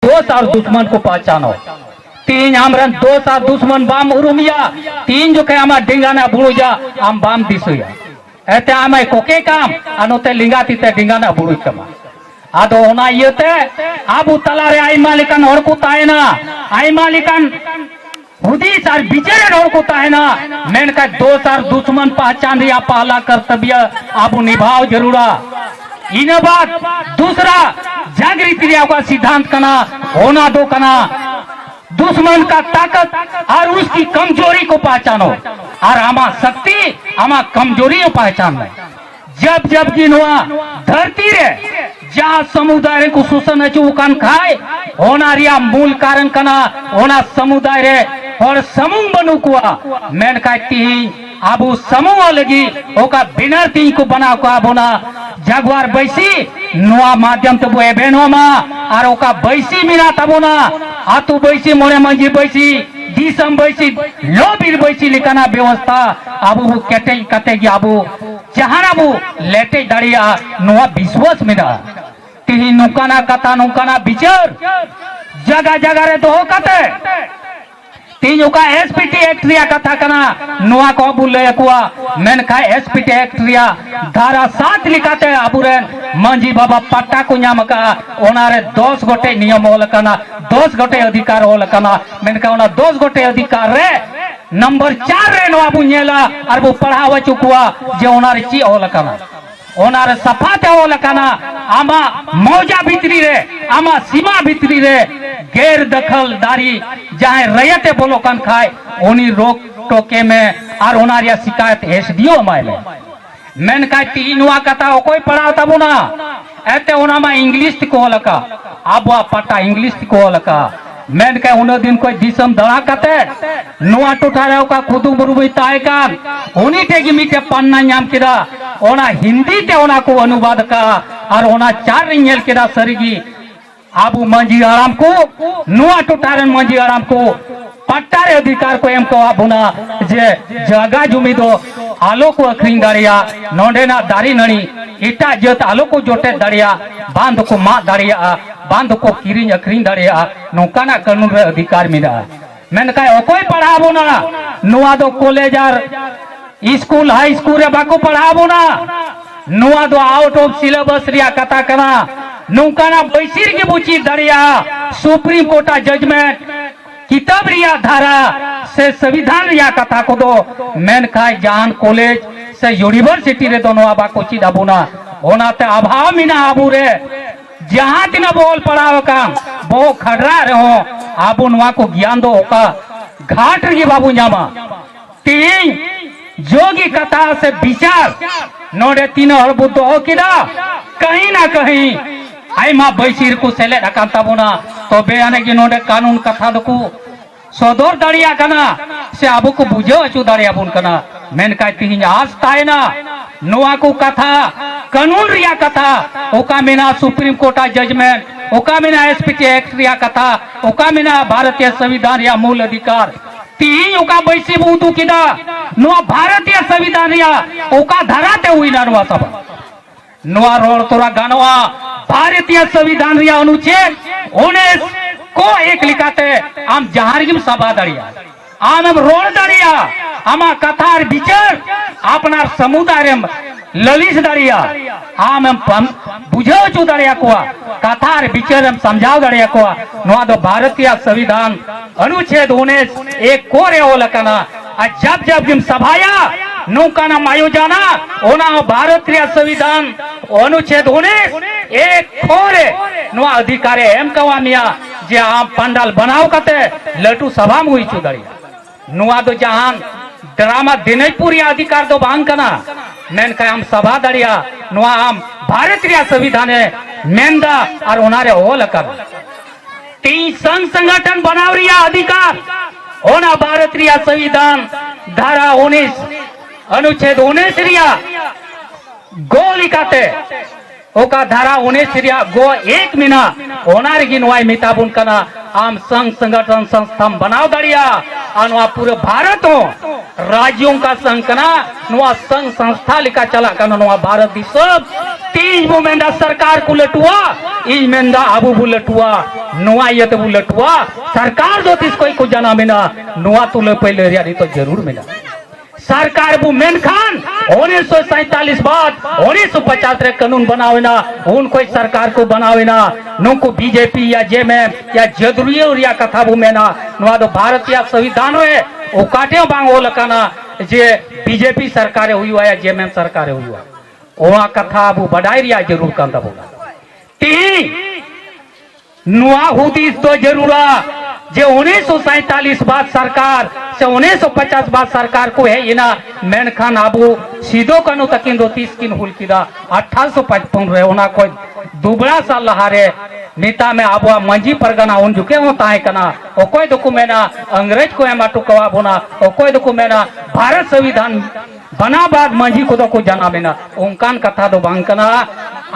दोस्त और दुश्मन को पहचानो। तीन हमरन दोस्त और दुश्मन बाम उरुमिया, तीन जो के हमार डिंगाना बुड़ुजा हम बाम दिसुया एते हमें कोके काम अनोते लिंगाती ते डिंगाना बुड़ुज कमा आदो ओना येते आबू तलारे आइमा लेकन और को तायना आइमा लेकन हुदीस और बिचरे और को तायना मैंने का दोस्त और दुश्मन पहचान रिया पहला कर्तव्य आबू निभाव जरूरा। इन बात दूसरा जागृति रिया का सिद्धांत कना होना दो कना दुश्मन का ताकत और उसकी कमजोरी को पहचानो और हमा शक्ति हमा कमजोरी को पहचान ले। जब जब गिनवा धरती रे जहाँ समुदाय को शोषण है चुकान खाए होना रिया मूल कारण कना होना समुदाय रे और समूह बनू कुआ मैंने कहती आबू समूह लगी ओका बिनर तीन को बना को आबोना जगवार बैसी नुआ माध्यम तो वो बहनों मा और ओका बैसी मिला तबोना आतु बैसी मोरे मंजी बैसी दिसम बैसी लो बीर बैसी लिखाना व्यवस्था आबू केटे कते आबू जहां आबू लेटे दड़िया नुआ विश्वास मिला ती नुकाना कथा नुकाना विचार जगह जगह रे तो कते तीनों का एसपीटी एक्ट रिया कथा कना नुआ को बुले कुआ मैंने कहा एसपीटी एक्ट रिया धारा 7 लिखाते अबुरेन मंजी बाबा पट्टा को नाम का ओनारे 10 गोटे नियम होल कना 10 गोटे अधिकार होल कना मैंने कहा ओना 10 गोटे अधिकार रे नंबर 4 रे नुआ बुनेला और वो पढ़ावा चुकुआ जे ओनारे ची होल कना ओनारे सफाते होल कना आमा मौजा भीतरी रे आमा सीमा भीतरी रे गैर दखलदारी जहाँ रैयते बोलो कन खाए उन्हीं रोक टोके में और उनारिया शिकायत एसडीओ मायले मैंने कहा तीनवा कथा कोई पढ़ा तब ना ऐते उना में इंग्लिश को लका अब वह पटा इंग्लिश को लका मैंने कहा उन दिन कोई दिसम दड़ा कते नुआ टुटा रहे का खुदू बुरुबी ताए का उन्हीं टेगी मीटे पन्ना नाम किदा ओना हिंदी ते ओना को अनुवाद का और ओना 4 रिंगल किदा सरगी आबू मंजी आराम को नुआ टुटारन मंजी आराम को पट्टारे अधिकार को एम को आबुना जे जगह जुमी दो आलो को अखरीन दाड़िया नोंडेना दारी नणी इटा जत आलो को जोटे दाड़िया बांध को मा दाड़िया बांध को किरिन अखरीन दाड़िया नौकाना कानून रे अधिकार मिला मैंने कहा कोई पढ़ाबो ना नुआ दो कॉलेज और स्कूल हाई स्कूल रे बाको पढ़ाबो ना नुआ दो आउट ऑफ सिलेबस रिया कथा कना नौकाना बैसिर की बुची दरिया सुप्रीम कोर्ट जजमेंट किताब रिया धारा से संविधान रिया कथा को दो मैन खाए जान कॉलेज से यूनिवर्सिटी रे दोनों आबा को चीज अबुना होना ते अभाव मिना आबू रे जहाँ तिना बोल पढ़ाव काम बहु खड़रा रहो आबू नुआ को ज्ञान दो का घाट रही बाबू जामा तीन जोगी कथा से विचार नोडे तीन हर बुद्ध हो किदा कहीं ना कहीं आई माँ बैसीर को सेले रकांता बोना तो बे आने की नोडे कानून कथा दो को सदर दाड़िया कना से आबू को बुझो अचू दाड़िया बुन कना मैंने कहा तीन आज ताए ना नुआ को कथा कानून रिया कथा ओका मिना सुप्रीम कोर्ट जजमेंट ओका मिना एसपीटी एक्ट रिया कथा ओका मिना भारतीय संविधान या मूल अधिकार तीन ओका बैसी बुतु किदा नुआ भारतीय संविधान रिया ओका धराते हुई ना नुआ सब नुआ रोड तोरा गानवा भारतीय संविधान रिया अनुच्छेद 19 को एक लिखाते आम जहारिम सभा दड़िया आम रोड दड़िया आमा कथार विचार अपना समुदाय ललिस दड़िया आम बुझो चु दड़िया कुआ कथार विचार समझाओ दड़िया कुआ नुआ दो भारतीय संविधान अनुच्छेद 19 एक कोरे हो लकना जब जब जिम सभाया नौकाना आयोजना ओना भारतीय संविधान अनुच्छेद 19 एक खोरे नुआ अधिकार एम कवा मिया जे आम पंडाल बनाओ कते लटू सभा में हुई चुदड़िया नुआ दो जहान ड्रामा दिनपुरी अधिकार दो बांग कना मैंने कहा हम सभा दड़िया नुआ आम भारतीय संविधान मेंदा और उनारे होल कर तीन संघ संगठन बनाव रिया अधिकार होना भारतीय संविधान धारा 19 अनुच्छेद 19 रिया गो लिखाते ओका धारा 19 रिया गो एक मिना होनार गिनवाई मिताबुन कना आम संघ संगठन संस्था बनाव दड़िया अनुआ पूरे भारत हो राज्यों का संघ कना नुआ संघ संस्था लिखा चला कना नुआ भारत दी सब तीज मेंदा सरकार को लटुआ इज मेंदा आबू बुलटुआ नुआ ये तो लटुआ सरकार दो तीस कोई को जाना मिना नुआ तुले पहले रिया तो जरूर मिला सरकार बु मेन खान 1947 बाद 1950 रे कानून बनावेना उन कोई सरकार को बनावेना नुको बीजेपी या जेएमएम या जदुरियो रिया कथा बु मेना नुआ दो भारतीय संविधान रे ओ काटे बांग ओ लकाना जे बीजेपी सरकार हुआ या जेएमएम सरकार हुआ ओआ कथा बु बडाई रिया जरूर कांदा बोला ती नुआ हुदी तो जरूरा जे 1947 बाद सरकार से 1950 बाद सरकार को है इना मेन खान आबू सीधो कनो तकिन दो 30 किन हुल किदा 1855 रे ओना कोई दुबड़ा साल लहारे नेता में आबुआ मंजी परगना उन जुके होता है कना ओ कोई दुकु मेना अंग्रेज को एमा टुकवा बोना ओ कोई दुकु मेना भारत संविधान बना बाद मंजी को तो को जाना बिना उनकान कथा दो बांकना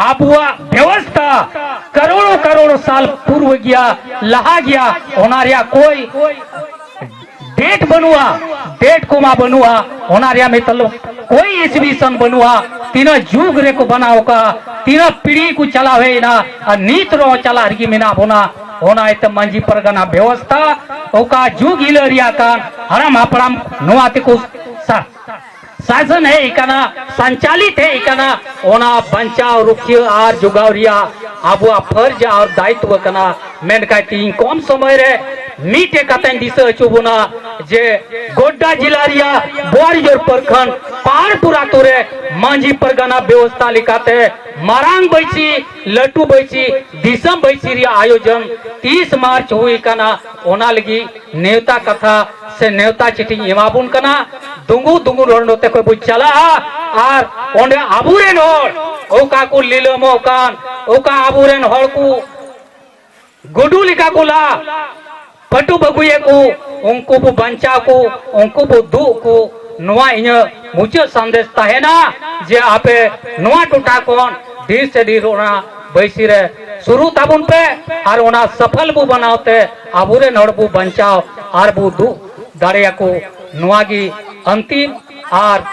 आबुआ व्यवस्था करोड़ों करोड़ों साल पूर्व गया लहा गया होनारिया कोई डेट बनुआ डेट को मा बनुआ होनारिया में तलो कोई ईस्वी सन बनुआ तीना जुग रे को बनाओ का तीना पीढ़ी को चलावे ना नीत रो चला रगी मिना बोना होना इत मंजी परगना व्यवस्था ओका जुग इलरिया का हरम अपराम नुआति को शासन है इकना संचालित है इकना ओना बंचाव रुखियो आर जुगावरिया आबुआ फर्ज और दायित्व कना मेन का तीन कम समय रे मीटे कतन दिसे चुबुना जे गोड्डा जिला रिया बोरिजोर प्रखंड पहाड़पुरा तोरे मांझी परगना व्यवस्था लिखाते मारांग बैची लट्टू बैची दिसम बैची रिया आयोजन 30 मार्च हुई कना ओना लगी नेवता कथा से नेवता चिठी इमाबुन कना दुंगु दुंगु रोडोते कोई बुझ चला आर ओंडे आबुरेन होड़ ओका को लीलमो कान ओका आबुरेन होड़ को गुडू लिखा कोला पटु बगुए को उनको बु बंचा को उनको बु दु को नुआ इन मुझे संदेश तहेना जे आपे नुआ टूटा कोन धीर से धीर होना बैसी रे शुरू ताबुन पे और ओना सफल बु बनावते आबुरे नड़बु बंचाव आर बु दु दाड़िया को नुआ की अंतिम आर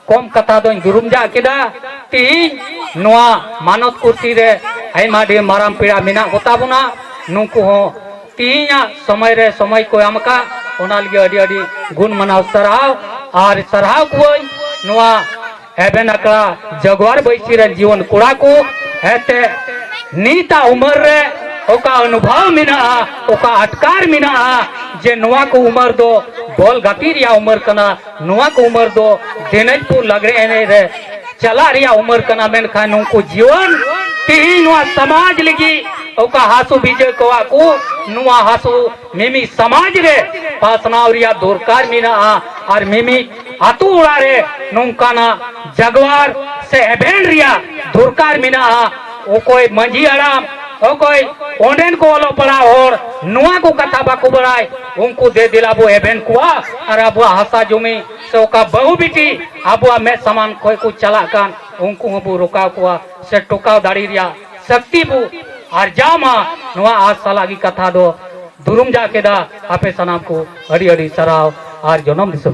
कम कथा दो दुरुम जा केदा ती नुआ मानत कुर्सी रे आइमा दे माराम पीड़ा मिना गोता बुना नुको हो तीना समय रे समय को आमका ओना लगे अडी अडी गुण मनाव सराव और सराव कोई नुआ एबेन अकड़ा जगवार बैसी रे जीवन कुड़ा को हेते नीता उमर रे ओका अनुभव मिना ओका अटकार मिना जे नुआ को उमर दो बोल गति रिया उमर कना नुआ को उमर दो दिनजपुर लगरे एने रे चला रिया उमर कना मेन खान उनको जीवन ती नुआ समाज लगी ओका हासु विजय कोआ को नुआ हासु मिमी समाज रे पासनाव रिया दूरकार मिना और मिमी आतु उड़ा रे नुकाना जगवार से एबेन रिया दूरकार मिना ओ कोई मंजी आराम ओ कोई ओंडेन को ओलो पड़ा और नुआ को कथा बाको बड़ाई उनको दे दिला बो एबेन कुआ और अबुआ हसा जुमी से ओका बहु बिटी अबुआ में समान कोई को चला कान उनको बु रुका कुआ से टुकाव दाड़ी रिया शक्ति बु और जामा नुआ आज साला की कथा दो दुरुम जा के दा आपे सनाम को अड़ी अड़ी सराव और जन्म दिसो।